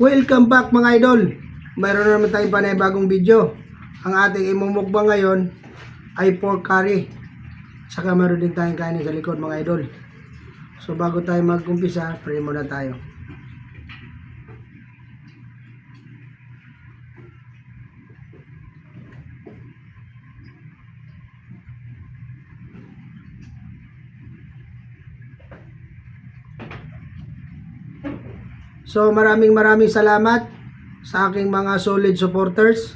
Welcome back mga idol. Mayroon na naman tayong panibagong video. Ang ating imumukbang ngayon ay pork curry. Saka meron din tayong kainin sa likod mga idol. So bago tayo mag-umpisa, pray muna tayo. So maraming salamat sa aking mga solid supporters,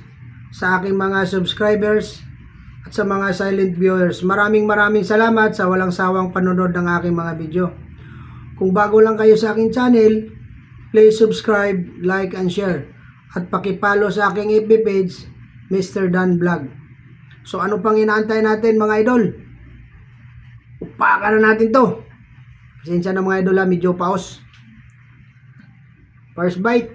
sa aking mga subscribers, at sa mga silent viewers. Maraming salamat sa walang sawang panonood ng aking mga video. Kung bago lang kayo sa aking channel, please subscribe, like, and share. At pakipollow sa aking FB page, Mr. Dan Vlog. So ano pang inaantay natin mga idol? Upakan na natin to. Pasensya na mga idol, medyo pause. First bite.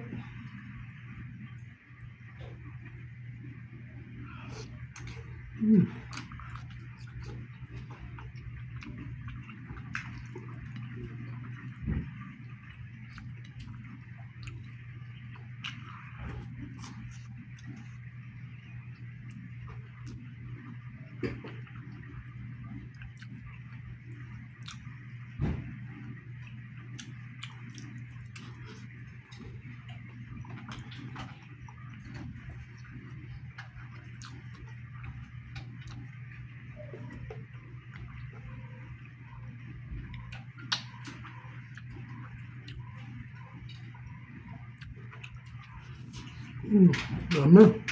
Dami.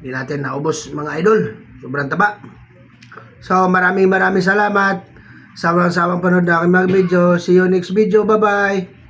Hindi natin naubos mga idol. Sobrang taba. So maraming salamat sa walang sawang panood ng aking mga video. See you next video. Bye bye.